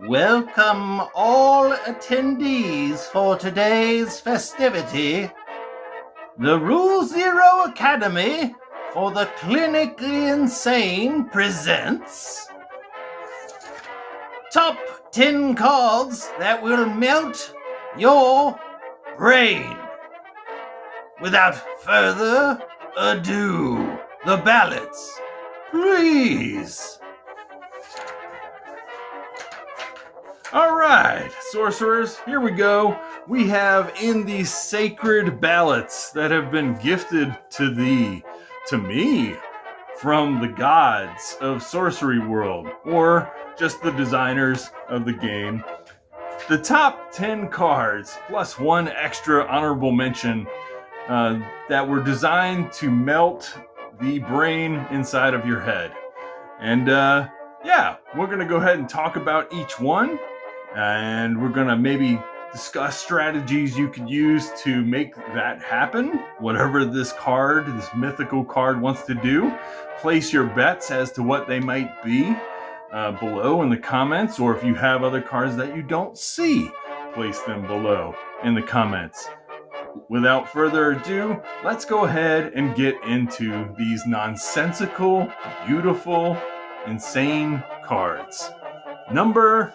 Welcome all attendees for today's festivity. The Rule Zero Academy for the Clinically Insane presents Top 10 Cards That Will Melt Your Brain. Without further ado, the ballots, please. All right, sorcerers, here we go. We have in these sacred ballots that have been gifted to me, from the gods of Sorcery World, or just the designers of the game. The top 10 cards, plus one extra honorable mention, that were designed to melt the brain inside of your head. And we're going to go ahead and talk about each one. And we're going to maybe discuss strategies you could use to make that happen. Whatever this mythical card wants to do. Place your bets as to what they might be below in the comments. Or if you have other cards that you don't see, place them below in the comments. Without further ado, let's go ahead and get into these nonsensical, beautiful, insane cards. Number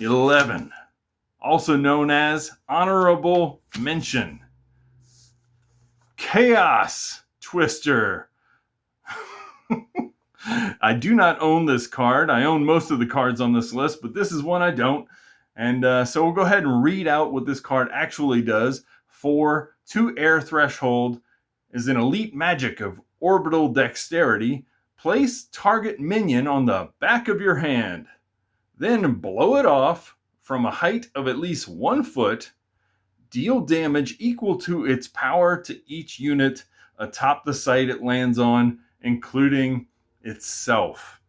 11, also known as Honorable Mention. Chaos Twister. I do not own this card. I own most of the cards on this list, but this is one I don't. And so we'll go ahead and read out what this card actually does. For 2 air threshold is an elite magic of orbital dexterity. Place target minion on the back of your hand. Then blow it off from a height of at least 1 foot. Deal damage equal to its power to each unit atop the site it lands on, including itself.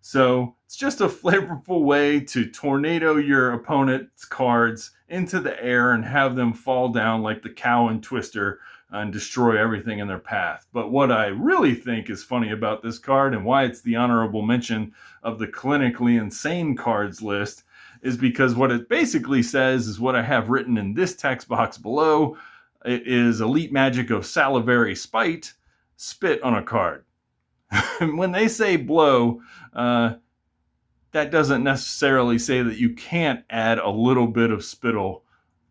So it's just a flavorful way to tornado your opponent's cards into the air and have them fall down like the cow and Twister and destroy everything in their path. But what I really think is funny about this card and why it's the honorable mention of the clinically insane cards list is because what it basically says is what I have written in this text box below. It is elite magic of salivary spite, spit on a card. When they say blow, that doesn't necessarily say that you can't add a little bit of spittle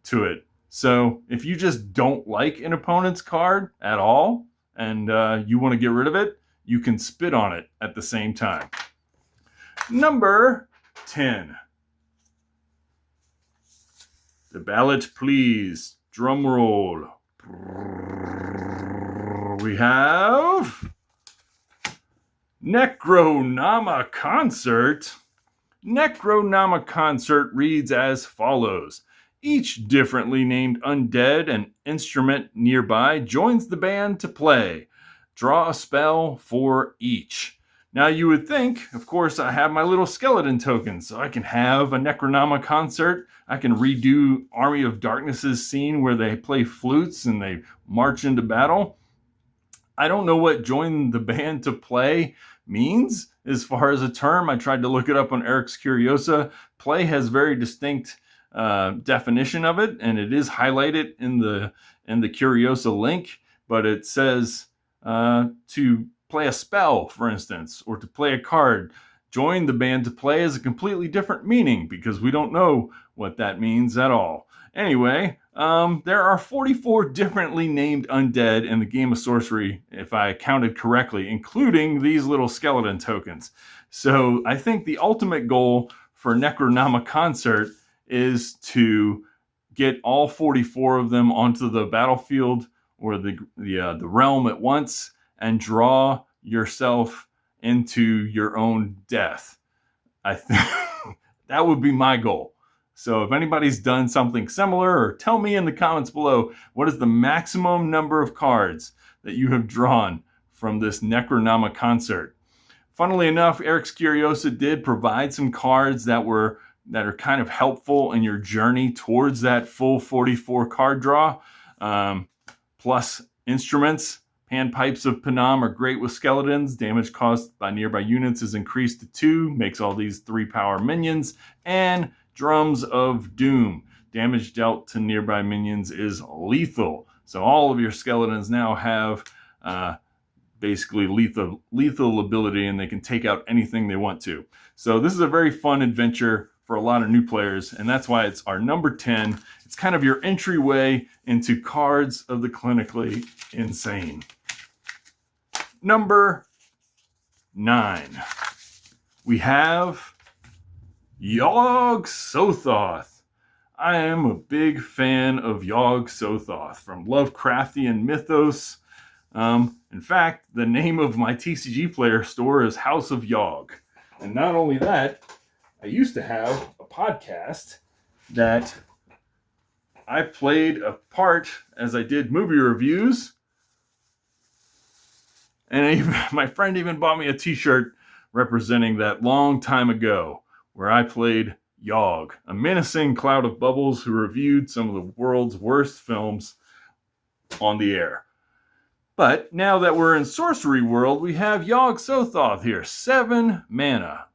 to it. So if you just don't like an opponent's card at all and you want to get rid of it, you can spit on it at the same time. Number 10. The ballot, please. Drum roll. We have Necronomiconcert. Necronomiconcert reads as follows. Each differently named undead and instrument nearby joins the band to play. Draw a spell for each. Now you would think, of course, I have my little skeleton token, so I can have a Necronomiconcert. I can redo Army of Darkness's scene where they play flutes and they march into battle. I don't know what join the band to play means as far as a term. I tried to look it up on Erik's Curiosa. Play has very distinct definition of it, and it is highlighted in the Curiosa link, but it says to play a spell, for instance, or to play a card. Join the band to play is a completely different meaning because we don't know what that means at all. Anyway, there are 44 differently named undead in the game of sorcery, if I counted correctly, including these little skeleton tokens. So I think the ultimate goal for Necronomiconcert is to get all 44 of them onto the battlefield or the realm at once and draw yourself into your own death. I think that would be my goal. So if anybody's done something similar, or tell me in the comments below, what is the maximum number of cards that you have drawn from this Necronomiconcert? Funnily enough, Erik's Curiosa did provide some cards that are kind of helpful in your journey towards that full 44 card draw, plus instruments, Handpipes of Panam are great with skeletons. Damage caused by nearby units is increased to 2, makes all these 3-power minions. And Drums of Doom. Damage dealt to nearby minions is lethal. So all of your skeletons now have basically lethal ability, and they can take out anything they want to. So this is a very fun adventure for a lot of new players, and that's why it's our number 10. It's kind of your entryway into Cards of the Clinically Insane. Number 9. We have Yog-Sothoth. I am a big fan of Yog-Sothoth from Lovecraftian mythos. In fact, the name of my TCG player store is House of Yog. And not only that, I used to have a podcast that I played a part as I did movie reviews. And my friend even bought me a t-shirt representing that long time ago, where I played Yog, a menacing cloud of bubbles who reviewed some of the world's worst films on the air. But now that we're in Sorcery World, we have Yog-Sothoth here. 7 mana,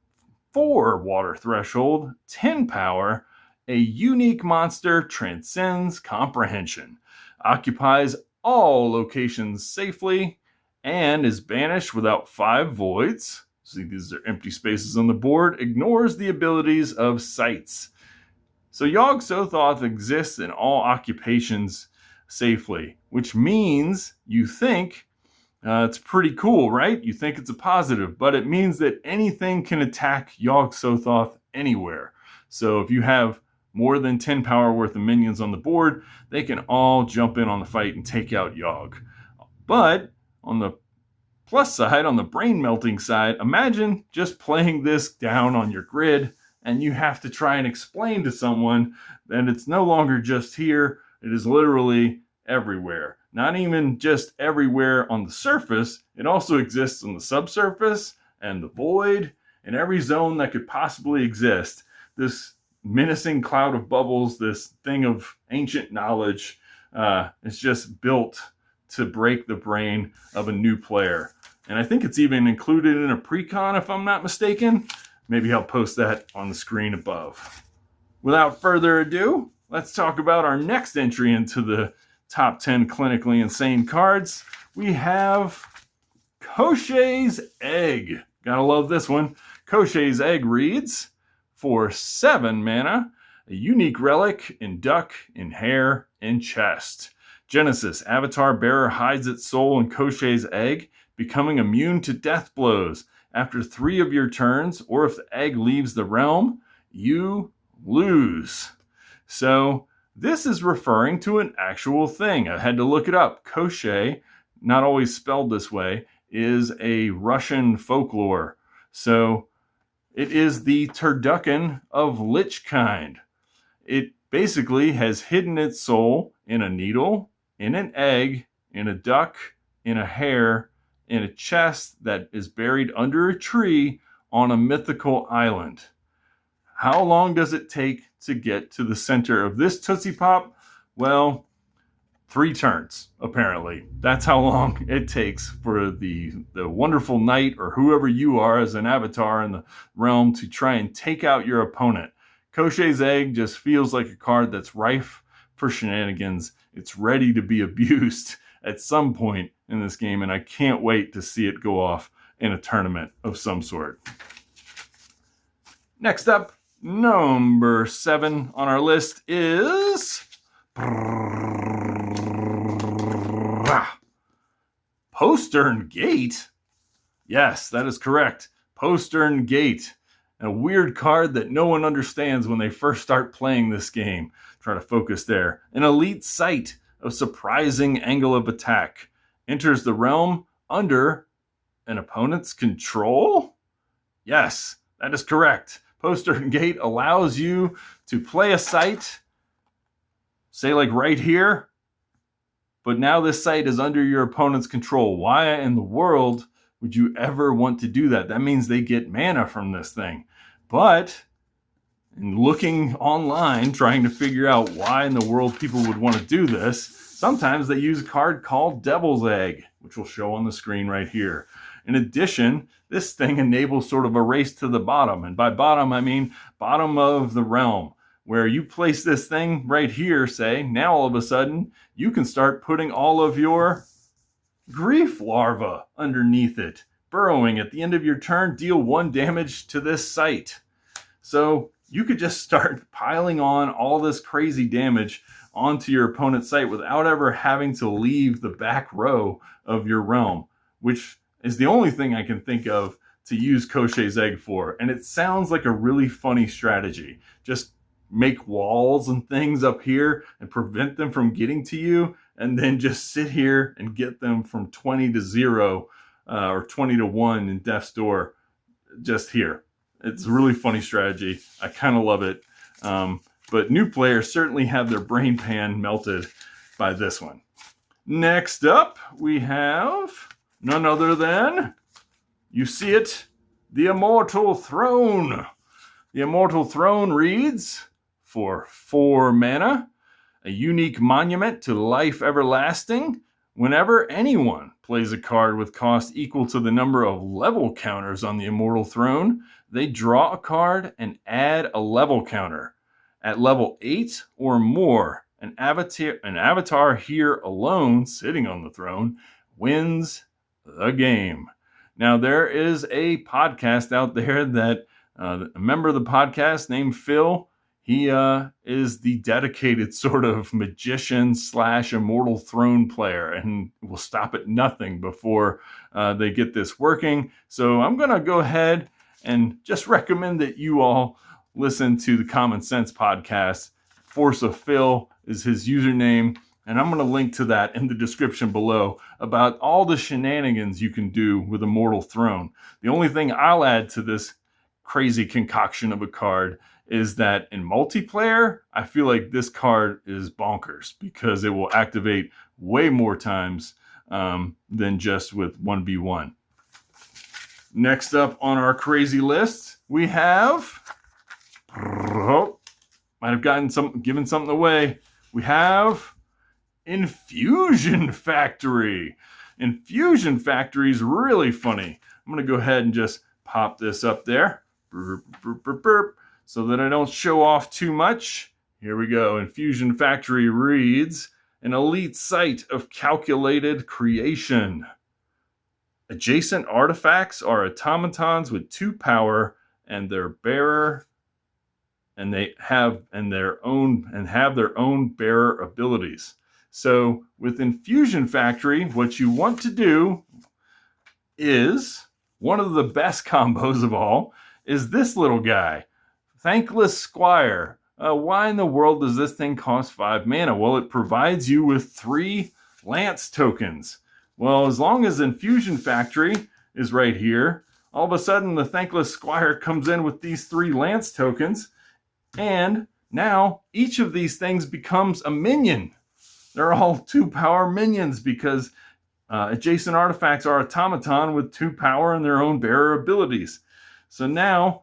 4 water threshold, 10 power. A unique monster, transcends comprehension, occupies all locations safely, and is banished without 5 voids. See, these are empty spaces on the board. Ignores the abilities of sights. So Yog-Sothoth exists in all occupations safely, which means you think it's pretty cool, right? You think it's a positive, but it means that anything can attack Yog-Sothoth anywhere. So if you have more than 10 power worth of minions on the board, they can all jump in on the fight and take out Yog. But on the plus side, on the brain melting side, imagine just playing this down on your grid and you have to try and explain to someone that it's no longer just here, it is literally everywhere. Not even just everywhere on the surface, it also exists on the subsurface and the void and every zone that could possibly exist. This menacing cloud of bubbles, this thing of ancient knowledge, is just built to break the brain of a new player. And I think it's even included in a precon, if I'm not mistaken. Maybe I'll post that on the screen above. Without further ado, let's talk about our next entry into the top 10 clinically insane cards. We have Koschei's Egg. Gotta love this one. Koschei's Egg reads, for 7 mana, a unique relic in duck, in hair, in chest. Genesis, Avatar Bearer hides its soul in Koschei's Egg, becoming immune to death blows. After 3 of your turns, or if the egg leaves the realm, you lose. So this is referring to an actual thing. I had to look it up. Koschei, not always spelled this way, is a Russian folklore. So it is the turducken of lich kind. It basically has hidden its soul in a needle, in an egg, in a duck, in a hare, in a chest that is buried under a tree on a mythical island. How long does it take to get to the center of this Tootsie Pop? Well, 3 turns, apparently. That's how long it takes for the wonderful knight or whoever you are as an avatar in the realm to try and take out your opponent. Koschei's Egg just feels like a card that's rife for shenanigans. It's ready to be abused at some point in this game, and I can't wait to see it go off in a tournament of some sort. Next up, number 7 on our list is Postern Gate. Yes, that is correct. Postern Gate. A weird card that no one understands when they first start playing this game. Try to focus there. An elite sight of surprising angle of attack. Enters the realm under an opponent's control? Yes, that is correct. Postern Gate allows you to play a site, say like right here, but now this site is under your opponent's control. Why in the world would you ever want to do that? That means they get mana from this thing. But in looking online, trying to figure out why in the world people would want to do this, Sometimes they use a card called Devil's Egg, which will show on the screen right here. In addition, this thing enables sort of a race to the bottom. And by bottom, I mean bottom of the realm, where you place this thing right here, say, now all of a sudden, you can start putting all of your grief larvae underneath it, burrowing. At the end of your turn, deal 1 damage to this site. So you could just start piling on all this crazy damage onto your opponent's site without ever having to leave the back row of your realm, which is the only thing I can think of to use Koschei's Egg for. And it sounds like a really funny strategy. Just make walls and things up here and prevent them from getting to you, and then just sit here and get them from 20 to 0 or 20 to 1 in death's door just here. It's a really funny strategy. I kind of love it. But new players certainly have their brain pan melted by this one. Next up, we have none other than, you see it, the Immortal Throne. The Immortal Throne reads, for 4 mana, a unique monument to life everlasting. Whenever anyone plays a card with cost equal to the number of level counters on the Immortal Throne, they draw a card and add a level counter. At level 8 or more, an avatar here alone, sitting on the throne, wins the game. Now, there is a podcast out there that a member of the podcast named Phil, he is the dedicated sort of magician / Immortal Throne player, and will stop at nothing before they get this working. So I'm going to go ahead and just recommend that you all listen to the Common Sense podcast. Force of Phil is his username, and I'm going to link to that in the description below about all the shenanigans you can do with Immortal Throne. The only thing I'll add to this crazy concoction of a card is that in multiplayer, I feel like this card is bonkers because it will activate way more times than just with 1v1. Next up on our crazy list, we have, might have given something away. We have Infusion Factory. Infusion Factory is really funny. I'm going to go ahead and just pop this up there. Burp, burp, burp, burp, so that I don't show off too much. Here we go. Infusion Factory reads, an elite site of calculated creation. Adjacent artifacts are automatons with 2 power and their bearer, and they have their own bearer abilities. So with Infusion Factory, what you want to do is, one of the best combos of all is this little guy, Thankless Squire. Why in the world does this thing cost 5 mana? Well, it provides you with 3 Lance tokens. Well, as long as Infusion Factory is right here, all of a sudden the Thankless Squire comes in with these 3 Lance tokens, and now each of these things becomes a minion. They're all 2 power minions because adjacent artifacts are automaton with 2 power and their own bearer abilities. So now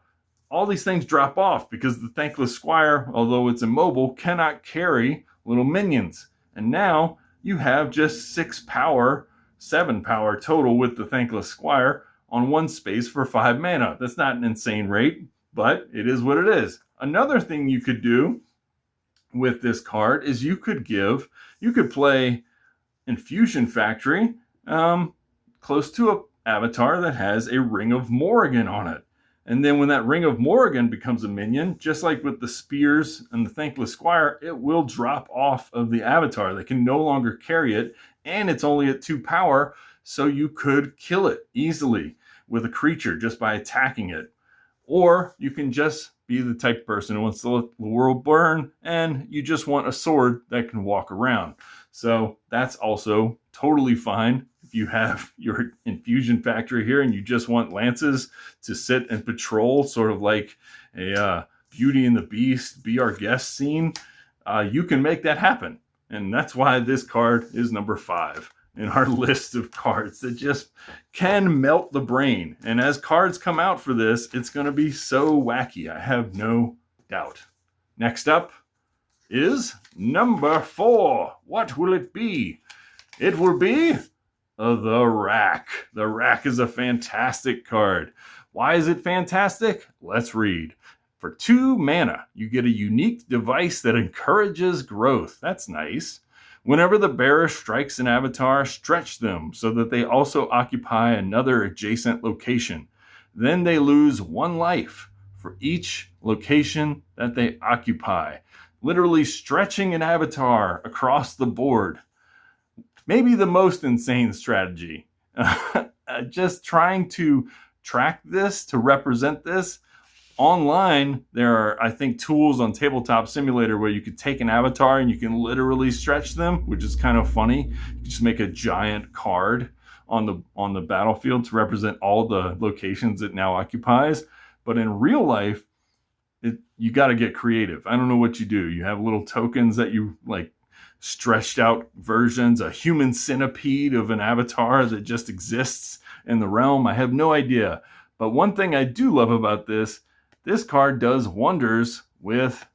all these things drop off because the Thankless Squire, although it's immobile, cannot carry little minions. And now you have just 6 power, 7 power total with the Thankless Squire on 1 space for 5 mana. That's not an insane rate, but it is what it is. Another thing you could do with this card is you could play Infusion Factory close to an avatar that has a Ring of Morrigan on it. And then when that Ring of Morrigan becomes a minion, just like with the Spears and the Thankless Squire, it will drop off of the avatar. They can no longer carry it, and it's only at 2 power, so you could kill it easily with a creature just by attacking it. Or you can just be the type of person who wants to let the world burn, and you just want a sword that can walk around. So that's also totally fine. If you have your Infusion Factory here and you just want lances to sit and patrol, sort of like a Beauty and the Beast, Be Our Guest scene, you can make that happen. And that's why this card is number 5 in our list of cards that just can melt the brain. And as cards come out for this, it's going to be so wacky. I have no doubt. Next up is number 4. What will it be? It will be the Rack. The Rack is a fantastic card. Why is it fantastic? Let's read. For 2 mana, you get a unique device that encourages growth. That's nice. Whenever the bearer strikes an avatar, stretch them so that they also occupy another adjacent location. Then they lose 1 life for each location that they occupy. Literally stretching an avatar across the board. Maybe the most insane strategy. Just trying to track this, to represent this. Online, there are, I think, tools on Tabletop Simulator where you could take an avatar and you can literally stretch them, which is kind of funny. You just make a giant card on the battlefield to represent all the locations it now occupies. But in real life, you got to get creative. I don't know what you do. You have little tokens that you like stretched out versions, a human centipede of an avatar that just exists in the realm. I have no idea. But one thing I do love about this card does wonders with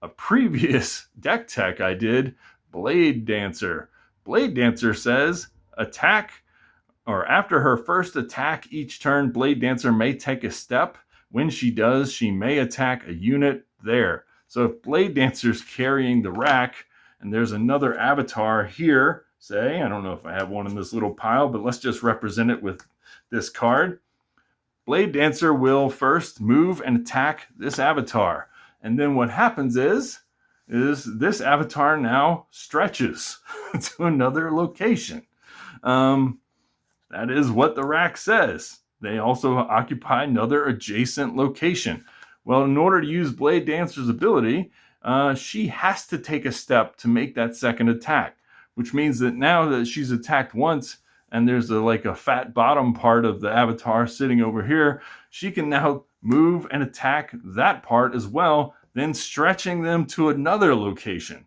a previous deck tech I did, Blade Dancer. Blade Dancer says, attack, or after her first attack each turn, Blade Dancer may take a step. When she does, she may attack a unit there. So if Blade Dancer's carrying the Rack, and there's another avatar here, say, I don't know if I have one in this little pile, but let's just represent it with this card. Blade Dancer will first move and attack this avatar. And then what happens is this avatar now stretches to another location. That is what the Rack says. They also occupy another adjacent location. Well, in order to use Blade Dancer's ability, she has to take a step to make that second attack, which means that now that she's attacked once and there's a fat bottom part of the avatar sitting over here, she can now move and attack that part as well, then stretching them to another location.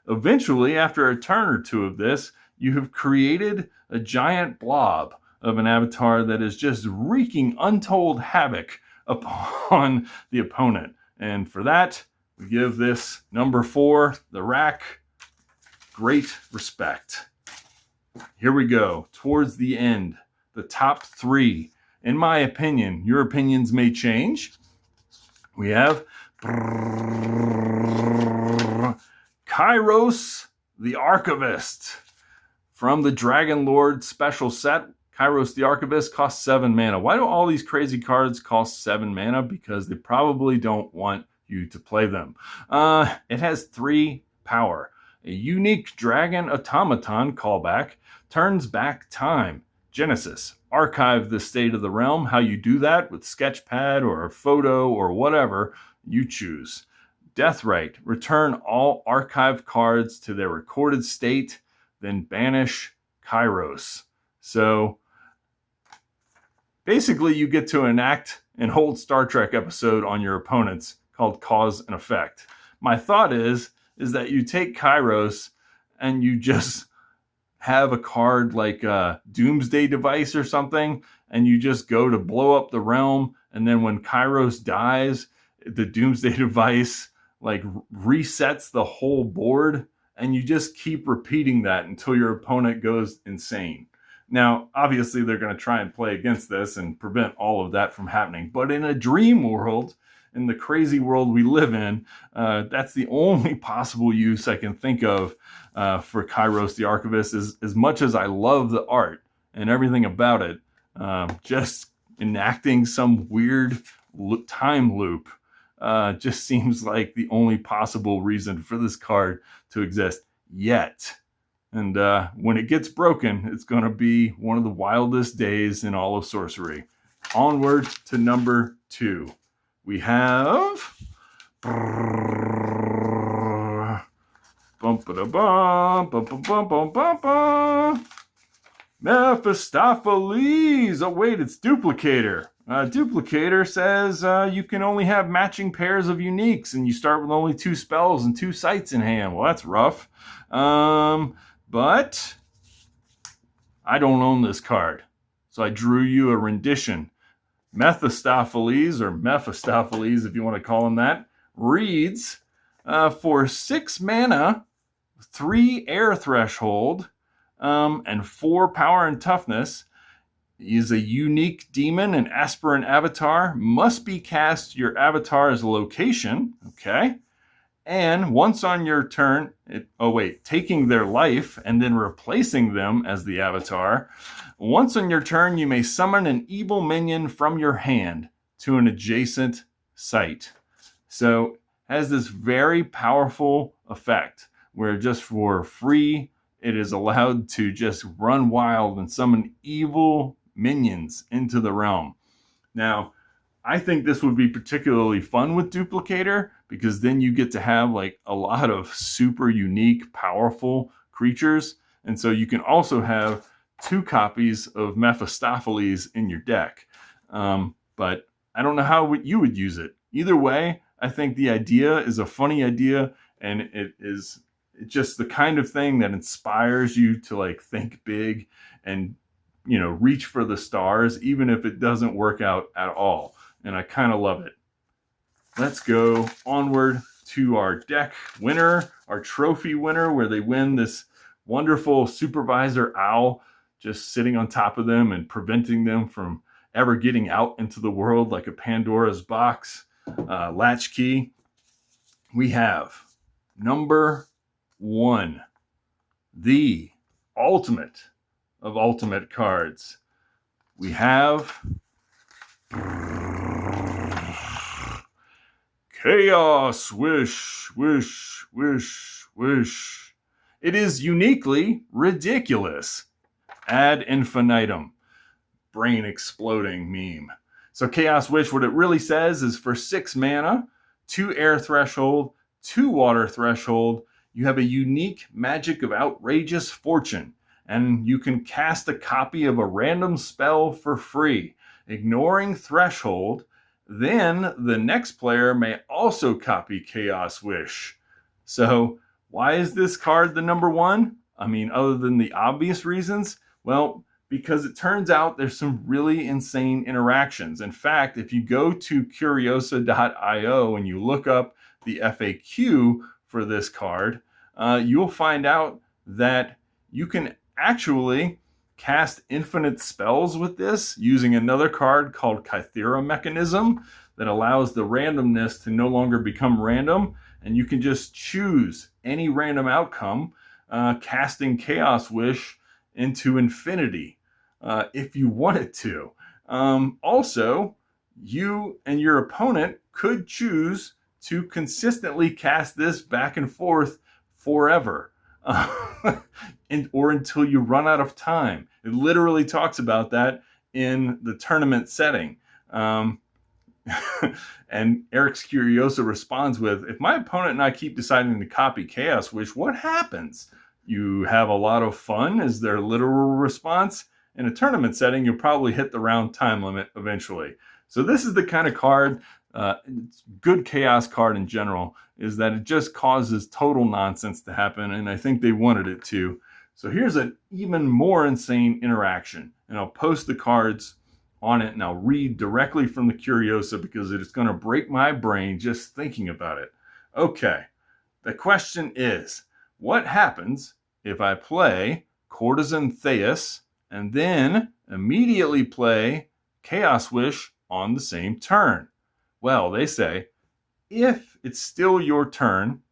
Eventually, after a turn or two of this, you have created a giant blob of an avatar that is just wreaking untold havoc upon the opponent. And for that, we give this number 4, the Rack, great respect. Here we go, towards the end, the top 3. In my opinion, your opinions may change. We have Kairos the Archivist. From the Dragon Lord special set, Kairos the Archivist costs 7 mana. Why do all these crazy cards cost 7 mana? Because they probably don't want you to play them. It has 3 power. A unique dragon automaton callback, turns back time. Genesis, archive the state of the realm. How you do that with Sketchpad or a photo or whatever you choose. Deathrite, return all archived cards to their recorded state, then banish Kairos. So basically you get to enact an old Star Trek episode on your opponents called Cause and Effect. My thought is that you take Kairos and you just have a card like a Doomsday Device or something, and you just go to blow up the realm, and then when Kairos dies, the Doomsday Device resets the whole board, and you just keep repeating that until your opponent goes insane. Now, obviously, they're going to try and play against this and prevent all of that from happening. But in a dream world, in the crazy world we live in, that's the only possible use I can think of for Kairos the Archivist. As much as I love the art and everything about it, just enacting some weird time loop just seems like the only possible reason for this card to exist yet. And when it gets broken, it's going to be one of the wildest days in all of Sorcery. Onward to number 2. We have Mephistopheles. Oh wait, it's Duplicator. Duplicator says you can only have matching pairs of uniques, and you start with only 2 spells and 2 sites in hand. Well, that's rough. But I don't own this card, so I drew you a rendition. Mephistopheles, or Mephistopheles if you want to call him that, reads, For 6 mana, 3 air threshold, and 4 power and toughness. He is a unique demon and aspirant avatar. Must be cast your avatar's location. Okay. And once on your turn, taking their life and then replacing them as the avatar. Once on your turn, you may summon an evil minion from your hand to an adjacent site. So has this very powerful effect where just for free, it is allowed to just run wild and summon evil minions into the realm. Now, I think this would be particularly fun with Duplicator because then you get to have like a lot of super unique, powerful creatures. And so you can also have 2 copies of Mephistopheles in your deck. But I don't know how you would use it. Either way, I think the idea is a funny idea, and it's just the kind of thing that inspires you to like think big and reach for the stars, even if it doesn't work out at all. And I kind of love it. Let's go onward to our deck winner, our trophy winner, where they win this wonderful supervisor owl just sitting on top of them and preventing them from ever getting out into the world like a Pandora's box latchkey. We have number 1, the ultimate of ultimate cards. We have Chaos Wish, Wish, Wish, Wish. It is uniquely ridiculous. Ad infinitum. Brain exploding meme. So Chaos Wish, what it really says is for 6 mana, 2 air threshold, 2 water threshold, you have a unique magic of outrageous fortune, and you can cast a copy of a random spell for free, ignoring threshold. Then the next player may also copy Chaos Wish. So why is this card the number 1? I mean, other than the obvious reasons? Well, because it turns out there's some really insane interactions. In fact, if you go to Curiosa.io and you look up the FAQ for this card, you'll find out that you can actually cast infinite spells with this using another card called Kythera Mechanism that allows the randomness to no longer become random, and you can just choose any random outcome, casting Chaos Wish into infinity if you wanted to. Also, you and your opponent could choose to consistently cast this back and forth forever. Or until you run out of time. It literally talks about that in the tournament setting. And Erik's Curiosa responds with, if my opponent and I keep deciding to copy Chaos Wish, what happens? You have a lot of fun, is their literal response. In a tournament setting, you'll probably hit the round time limit eventually. So this is the kind of card, good chaos card in general, is that it just causes total nonsense to happen, and I think they wanted it to. So here's an even more insane interaction, and I'll post the cards on it, and I'll read directly from the Curiosa because it is going to break my brain just thinking about it. Okay, the question is, what happens if I play Courtesan Theus and then immediately play Chaos Wish on the same turn? Well, they say, if it's still your turn,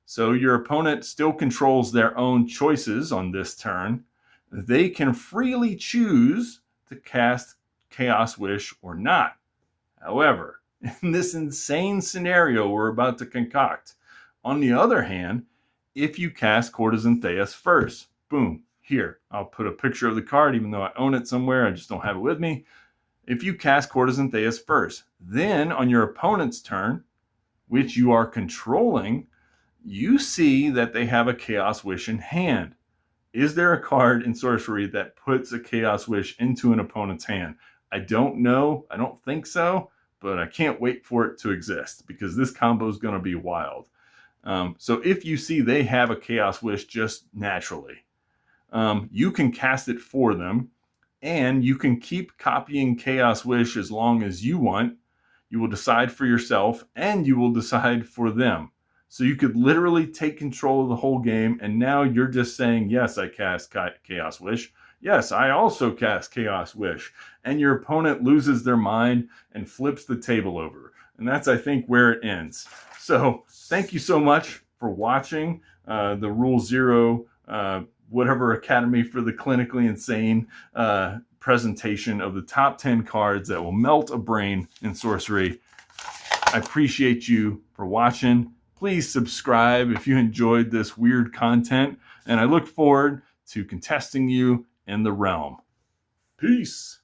so your opponent still controls their own choices on this turn, they can freely choose to cast Chaos Wish or not. However, in this insane scenario we're about to concoct, on the other hand, if you cast Courtesan Theus first, boom, here, I'll put a picture of the card, even though I own it somewhere, I just don't have it with me. If you cast Courtesan Theus first, then on your opponent's turn, which you are controlling, you see that they have a Chaos Wish in hand. Is there a card in Sorcery that puts a Chaos Wish into an opponent's hand? I don't know. I don't think so, but I can't wait for it to exist because this combo is going to be wild. So if you see they have a Chaos Wish just naturally, you can cast it for them, and you can keep copying Chaos Wish as long as you want. You will decide for yourself, and you will decide for them. So you could literally take control of the whole game, and now you're just saying, yes, I cast Chaos Wish. Yes, I also cast Chaos Wish. And your opponent loses their mind and flips the table over. And that's, I think, where it ends. So thank you so much for watching the Rule Zero, whatever Academy for the Clinically Insane presentation of the top 10 cards that will melt a brain in Sorcery. I appreciate you for watching. Please subscribe if you enjoyed this weird content, and I look forward to contesting you in the realm. Peace.